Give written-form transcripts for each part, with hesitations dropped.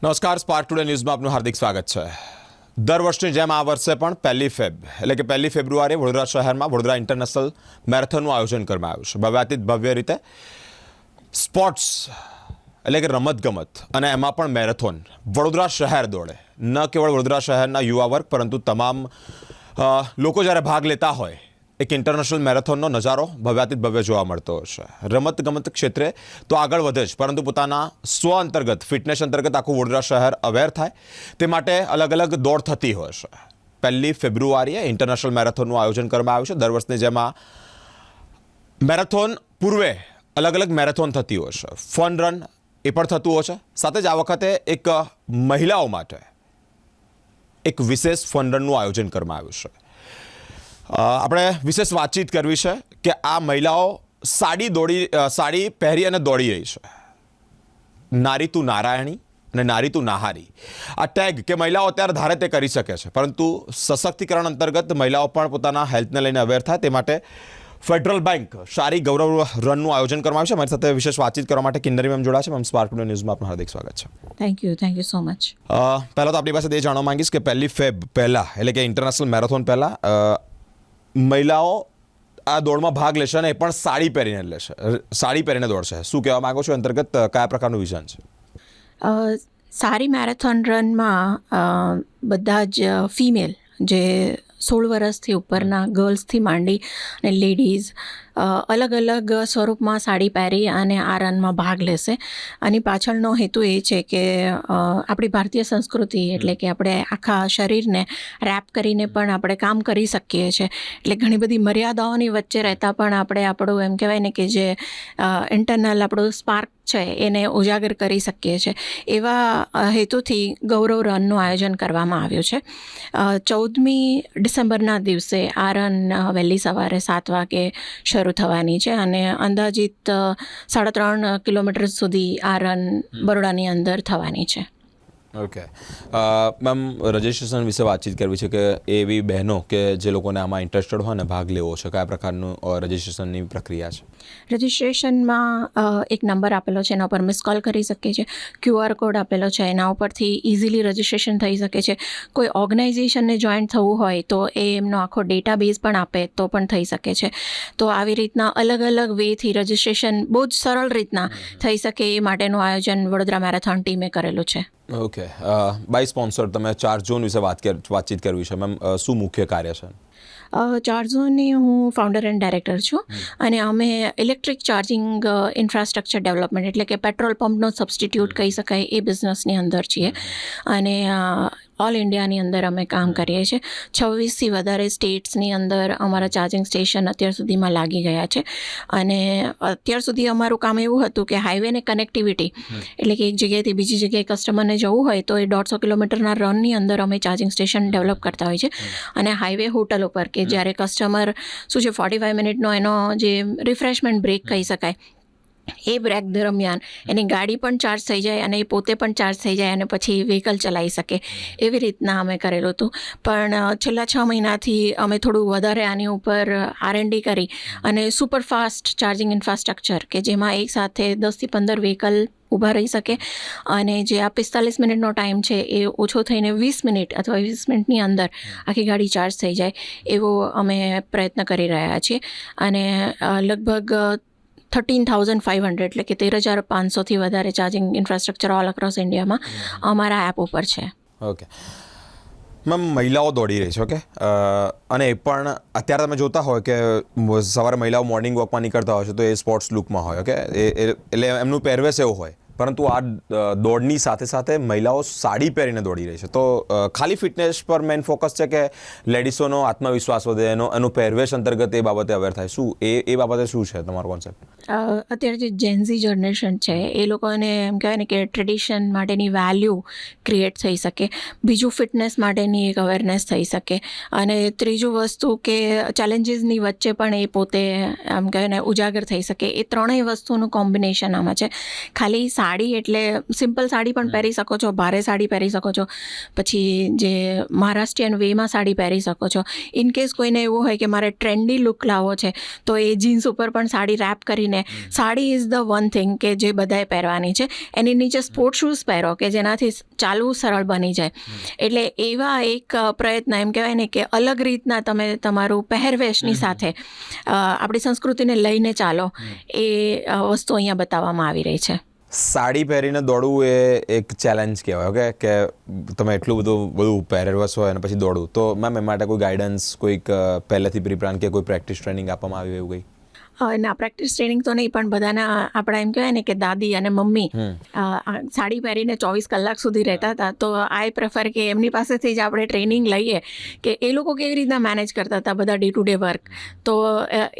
નમસ્કાર, spark today ન્યૂઝમાં આપનું હાર્દિક સ્વાગત છે. દર વર્ષની જેમ આ વર્ષે પણ 1 ફેબ્રુઆરીએ વડોદરા શહેરમાં વડોદરા ઇન્ટરનેશનલ મેરેથોનનું આયોજન કરવામાં આવ્યું છે. ભવ્યાતીત ભવ્ય રીતે સ્પોર્ટ્સ એટલે કે રમતગમત અને એમાં પણ મેરેથોન વડોદરા શહેર દોડે. ન કેવળ વડોદરા શહેરના યુવા વર્ગ પરંતુ તમામ લોકો જ્યારે ભાગ લેતા હોય એક ઇન્ટરનેશનલ મેરેથોનનો નજારો ભવ્યાતીત ભવ્ય જોવા મળતો હશે. રમતગમત ક્ષેત્રે તો આગળ વધે જ, પરંતુ પોતાના સ્વ અંતર્ગત ફિટનેસ અંતર્ગત આખું વડોદરા શહેર અવેર થાય તે માટે અલગ અલગ દોડ થતી હોય છે. 1 ફેબ્રુઆરીએ ઇન્ટરનેશનલ મેરેથોનનું આયોજન કરવામાં આવ્યું છે. દર વર્ષની જેમ આ મેરેથોન પૂર્વે અલગ અલગ મેરેથોન થતી હોય છે. ફન રન એ પણ થતું હોય છે. સાથે જ આ વખતે એક મહિલાઓ માટે એક વિશેષ ફન રનનું આયોજન કરવામાં આવ્યું છે. આપણે વિશેષ વાતચીત કરવી છે કે આ મહિલાઓ સાડી પહેરી અને દોડી રહી છે. નારી તું નારાયણી અને નારી તું નાહારી, આ ટેગ કે મહિલાઓ અત્યારે ધારે તે કરી શકે છે, પરંતુ સશક્તિકરણ અંતર્ગત મહિલાઓ પણ પોતાના હેલ્થને લઈને અવેર થાય તે માટે ફેડરલ બેંક સારી ગૌરવ રનનું આયોજન કરવામાં આવ્યું છે. મારી સાથે વિશેષ વાતચીત કરવા માટે કિન્નરી મેમ જોડાયા છે. મેમ, સ્પાર્ક ટુડે ન્યૂઝમાં આપનું હાર્દિક સ્વાગત છે. Thank you so much. પહેલાં તો આપણી પાસે એ જાણવા માંગીશ કે 1 ફેબ પહેલાં એટલે કે ઇન્ટરનેશનલ મેરેથોન પહેલાં મહિલાઓ આ દોડમાં ભાગ લેશે અને એ પણ સાડી પહેરીને દોડશે. શું કહેવા માંગો છો? અંતર્ગત કયા પ્રકારનું વિઝન છે? સારી મેરેથોન રનમાં બધા જ ફિમેલ જે 16 વર્ષથી ઉપરના ગર્લ્સથી માંડી અને લેડીઝ અલગ અલગ સ્વરૂપમાં સાડી પહેરી અને આ રનમાં ભાગ લેશે. આની પાછળનો હેતુ એ છે કે આપણી ભારતીય સંસ્કૃતિ એટલે કે આપણે આખા શરીરને રેપ કરીને પણ આપણે કામ કરી શકીએ છીએ. એટલે ઘણી બધી મર્યાદાઓની વચ્ચે રહેતા પણ આપણે આપણું એમ કહેવાય ને કે જે ઇન્ટરનલ આપણું સ્પાર્ક છે એને ઉજાગર કરી શકીએ છીએ. એવા હેતુથી ગૌરવ રનનું આયોજન કરવામાં આવ્યું છે. 14મી ડિસેમ્બરના દિવસે આ રન વહેલી સવારે 7 વાગે શરૂ થવાની છે અને અંદાજિત 3.5 કિલોમીટર સુધી આ રન બરોડાની અંદર થવાની છે. ઓકે મેમ, રજિસ્ટ્રેશન વિશે વાતચીત કરવી છે કે એવી બહેનો કે જે લોકોને આમાં ઇન્ટરેસ્ટેડ હોય ને ભાગ લેવો છે, કયા પ્રકારનું રજિસ્ટ્રેશનની પ્રક્રિયા છે? રજિસ્ટ્રેશનમાં એક નંબર આપેલો છે, એના ઉપર મિસ કોલ કરી શકીએ છીએ. QR કોડ આપેલો છે, એના ઉપરથી ઇઝીલી રજિસ્ટ્રેશન થઈ શકે છે. કોઈ ઓર્ગેનાઇઝેશનને જોઈન્ટ થવું હોય તો એ એમનો આખો ડેટાબેઝ પણ આપે તો પણ થઈ શકે છે. તો આવી રીતના અલગ અલગ વેથી રજિસ્ટ્રેશન બહુ જ સરળ રીતના થઈ શકે એ માટેનું આયોજન વડોદરા મેરેથોન ટીમે કરેલું છે. ઓકે, બાય સ્પોન્સર તમે 4 ઝોન વિશે વાતચીત કરવી છે. મેમ, શું મુખ્ય કાર્ય છે? 4 ઝોનની હું ફાઉન્ડર એન્ડ ડાયરેક્ટર છું અને અમે ઇલેક્ટ્રિક ચાર્જિંગ ઇન્ફ્રાસ્ટ્રક્ચર ડેવલપમેન્ટ એટલે કે પેટ્રોલ પંપનો સબસ્ટિટ્યૂટ કહી શકાય એ બિઝનેસની અંદર છીએ અને ઓલ ઇન્ડિયાની અંદર અમે કામ કરીએ છીએ. 26થી વધારે સ્ટેટ્સની અંદર અમારા ચાર્જિંગ સ્ટેશન અત્યાર સુધીમાં લાગી ગયા છે અને અત્યાર સુધી અમારું કામ એવું હતું કે હાઈવેને કનેક્ટિવિટી એટલે કે એક જગ્યાએથી બીજી જગ્યાએ કસ્ટમરને જવું હોય તો એ 150 કિલોમીટરના રનની અંદર અમે ચાર્જિંગ સ્ટેશન ડેવલપ કરતા હોય છે અને હાઈવે હોટલ ઉપર કે જ્યારે કસ્ટમર શું છે 45 મિનિટનો એનો જે રિફ્રેશમેન્ટ બ્રેક કહી શકાય એ બ્રેક દરમિયાન એની ગાડી પણ ચાર્જ થઈ જાય અને એ પોતે પણ ચાર્જ થઈ જાય અને પછી વ્હીકલ ચલાવી શકે એવી રીતના અમે કરેલું હતું. પણ છેલ્લા 6 મહિનાથી અમે થોડું વધારે આની ઉપર R&D કરી અને સુપરફાસ્ટ ચાર્જિંગ ઇન્ફ્રાસ્ટ્રક્ચર કે જેમાં એક સાથે 10થી 15 વ્હીકલ ઊભા રહી શકે અને જે આ 45 મિનિટનો ટાઈમ છે એ ઓછો થઈને 20 મિનિટ અથવા 20 મિનિટની અંદર આખી ગાડી ચાર્જ થઈ જાય એવો અમે પ્રયત્ન કરી રહ્યા છીએ અને લગભગ 13,500 એટલે કે 13,500થી વધારે ચાર્જિંગ ઇન્ફ્રાસ્ટ્રક્ચર ઓલ અક્રોસ ઇન્ડિયામાં અમારા એપ ઉપર છે. ઓકે મેમ, મહિલાઓ દોડી રહી છે, ઓકે, અને એ પણ અત્યારે તમે જોતા હોય કે સવારે મહિલાઓ મોર્નિંગ વોકમાં નીકળતા હોય છે તો એ સ્પોર્ટ્સ લુકમાં હોય, ઓકે, એટલે એમનું પહેરવેશ એવું હોય, પરંતુ આ દોડની સાથે સાથે મહિલાઓ સાડી પહેરીને દોડી રહી છે. તો ખાલી ફિટનેસ પર મેઇન ફોકસ છે કે લેડીઝોનો આત્મવિશ્વાસ વધે, એનું પહેરવેશ અંતર્ગત એ બાબતે અવેર થાય? શું એ બાબતે શું છે તમારો કોન્સેપ્ટ? અત્યારે જે જેન્ઝી જનરેશન છે એ લોકોને એમ કહેવાય ને કે ટ્રેડિશન માટેની વેલ્યુ ક્રિએટ થઈ શકે, બીજું ફિટનેસ માટેની એક અવેરનેસ થઈ શકે અને ત્રીજું વસ્તુ કે ચેલેન્જીસની વચ્ચે પણ એ પોતે એમ કહેવાય ને ઉજાગર થઈ શકે. એ ત્રણેય વસ્તુનું કોમ્બિનેશન આમાં છે. ખાલી સાડી એટલે સિમ્પલ સાડી પણ પહેરી શકો છો, ભારે સાડી પહેરી શકો છો, પછી જે મહારાષ્ટ્રીયન વેમાં સાડી પહેરી શકો છો. ઇન કેસ કોઈને એવું હોય કે મારે ટ્રેન્ડી લુક લાવવો છે તો એ જીન્સ ઉપર પણ સાડી રેપ કરીને, sari is the one thing કે જે બધાએ પહેરવાની છે. એની નીચે સ્પોર્ટ શૂઝ પહેરો કે જેનાથી ચાલવું સરળ બની જાય. એટલે એવા એક પ્રયત્ન, એમ કહેવાય ને કે અલગ રીતના તમે તમારું પહેરવેશની સાથે આપણી સંસ્કૃતિને લઈને ચાલો, એ વસ્તુ અહીંયા બતાવવામાં આવી રહી છે. સાડી પહેરીને દોડવું એ એક ચેલેન્જ કહેવાય, ઓકે, કે તમે એટલું બધું પહેરવેશ હોય અને પછી દોડવું. તો મેમ એ માટે કોઈ ગાઈડન્સ, કોઈક પહેલેથી પ્રી-પ્લાન કે કોઈ પ્રેક્ટિસ ટ્રેનિંગ આપવામાં આવી એવું કંઈ? ના, પ્રેક્ટિસ ટ્રેનિંગ તો નહીં, પણ બધાના આપણા એમ કહેવાય ને કે દાદી અને મમ્મી સાડી પહેરીને 24 કલાક સુધી રહેતા હતા. તો આઈ પ્રેફર કે એમની પાસેથી જ આપણે ટ્રેનિંગ લઈએ કે એ લોકો કેવી રીતના મેનેજ કરતા હતા બધા ડે ટુ ડે વર્ક. તો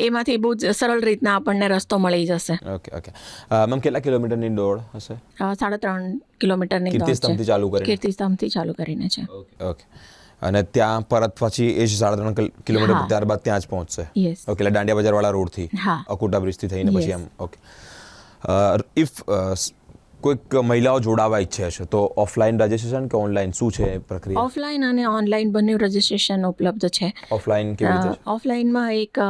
એમાંથી બહુ જ સરળ રીતના આપણને રસ્તો મળી જશે. ઓકે. મેમ કેટલા કિલોમીટરની દોડ હશે? 3.5 કિલોમીટરની દોડ છે. કીર્તિસ્તંભથી ચાલુ કરીને? કીર્તિસ્તંભથી ચાલુ કરીને છે. ઓકે. અને ત્યાં પરત પછી એ જ 3.5 કિલોમીટર ત્યારબાદ ત્યાં જ પહોંચશે? યસ. ઓકે, એટલે દાંડિયા બજારવાળા રોડથી, હા, અકુટા બ્રિજથી થઈને પછી Yes. એમ. ઓકે. ઇફ કોઈક મહિલાઓ જોડાવા ઈચ્છે છે તો ઓફલાઈન રજિસ્ટ્રેશન કે ઓનલાઈન, શું છે પ્રક્રિયા? ઓફલાઈન અને ઓનલાઈન બંને રજિસ્ટ્રેશન ઉપલબ્ધ છે. ઓફલાઈન કેવી રીતે? ઓફલાઈનમાં એક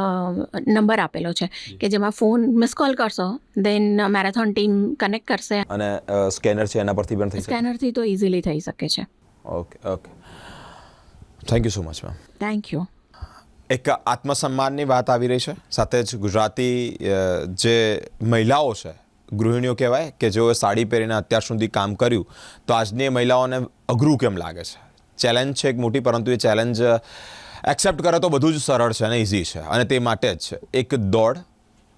નંબર આપેલો છે કે જેમાં ફોન મિસ કોલ કરશો, દેન મેરેથોન ટીમ કનેક્ટ કરશે. અને સ્કેનર છે એના પરથી પણ થઈ શકે? સ્કેનરથી તો ઇઝીલી થઈ શકે છે. Okay. Thank you so much ma'am. Thank you. એક આત્મસન્માનની વાત આવી રહી છે, સાથે જ ગુજરાતી જે મહિલાઓ છે, ગૃહિણીઓ કહેવાય, કે જેઓએ સાડી પહેરીને અત્યાર સુધી કામ કર્યું, તો આજની એ મહિલાઓને અઘરું કેમ લાગે છે? ચેલેન્જ છે એક મોટી, પરંતુ એ ચેલેન્જ એક્સેપ્ટ કરે તો બધું જ સરળ છે અને ઇઝી છે. અને તે માટે જ એક દોડ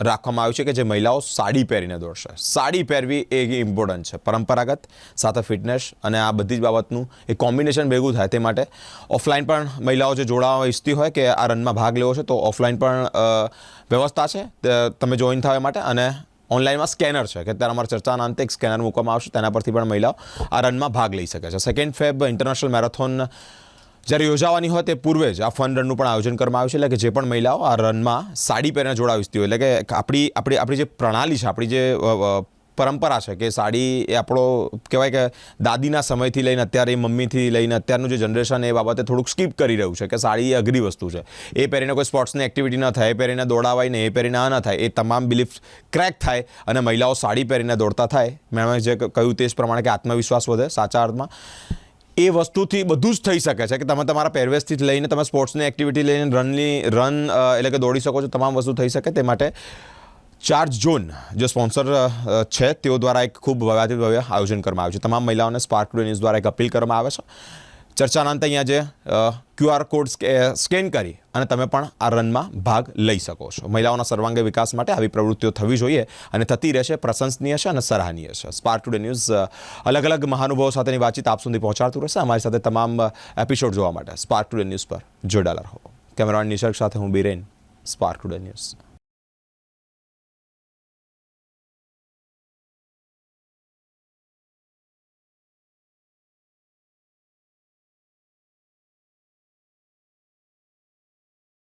રાખવામાં આવ્યું છે કે જે મહિલાઓ સાડી પહેરીને દોડશે. સાડી પહેરવી એ ઇમ્પોર્ટન્ટ છે, પરંપરાગત સાથે ફિટનેસ અને આ બધી જ બાબતનું એક કોમ્બિનેશન ભેગું થાય. તે માટે ઓફલાઈન પણ મહિલાઓ જે જોડાવા ઈચ્છતી હોય કે આ રનમાં ભાગ લેવો છે, તો ઓફલાઈન પણ વ્યવસ્થા છે તમે જોઈન થવા માટે. અને ઓનલાઈનમાં સ્કેનર છે કે ત્યારે અમારા ચર્ચાના અંતે એક સ્કેનર મૂકવામાં આવશે, તેના પરથી પણ મહિલાઓ આ રનમાં ભાગ લઈ શકે છે. 2 ફેબ ઇન્ટરનેશનલ મેરેથોન જ્યારે યોજાવાની હોય તે પૂર્વે જ આ ફન રનનું પણ આયોજન કરવામાં આવ્યું છે. એટલે કે જે પણ મહિલાઓ આ રનમાં સાડી પહેરીને જોડાવી ઈચ્છતી હોય, એટલે કે આપણી જે પ્રણાલી છે, આપણી જે પરંપરા છે કે સાડી એ આપણો કહેવાય કે દાદીના સમયથી લઈને અત્યારે મમ્મીથી લઈને અત્યારનું જે જનરેશન એ બાબતે થોડુંક સ્કીપ કરી રહ્યું છે કે સાડી એ અઘરી વસ્તુ છે. એ પહેરીને કોઈ સ્પોર્ટ્સની એક્ટિવિટી ન થાય, એ પહેરીને દોડાવાય ને, એ પહેરીને આ ન થાય, એ તમામ બિલીફ ક્રેક થાય અને મહિલાઓ સાડી પહેરીને દોડતા થાય. મેં જે કહ્યું તે જ પ્રમાણે કે આત્મવિશ્વાસ વધે સાચા અર્થમાં. એ વસ્તુથી બધું જ થઈ શકે છે કે તમે તમારા પહેરવેશથી લઈને તમે સ્પોર્ટ્સની એક્ટિવિટી લઈને રન એટલે કે દોડી શકો છો. તમામ વસ્તુ થઈ શકે. તે માટે ચાર્જ ઝોન જે સ્પોન્સર છે તેઓ દ્વારા એક ખૂબ ભવ્યાતિ ભવ્ય આયોજન કરવામાં આવ્યું છે. તમામ મહિલાઓને સ્પાર્ક ટુડે ન્યૂઝ દ્વારા એક અપીલ કરવામાં આવે છે. ચર્ચાના અંતે અહીંયા જે QR કોડ સ્કેન કરી અને તમે પણ આ રનમાં ભાગ લઈ શકો છો. મહિલાઓના સર્વાંગી વિકાસ માટે આવી પ્રવૃત્તિઓ થવી જોઈએ અને થતી રહેશે, પ્રશંસનીય છે અને સરાહનીય છે. સ્પાર્ક ટુડે ન્યૂઝ અલગ અલગ મહાનુભાવો સાથેની વાતચીત આપ સુધી પહોંચાડતું રહેશે. અમારી સાથે તમામ એપિસોડ જોવા માટે સ્પાર્ક ટુડે ન્યૂઝ પર જોડાયેલા રહો. કેમેરામેન નિસર્ગ સાથે હું બિરેન, સ્પાર્ક ટુડે ન્યૂઝ.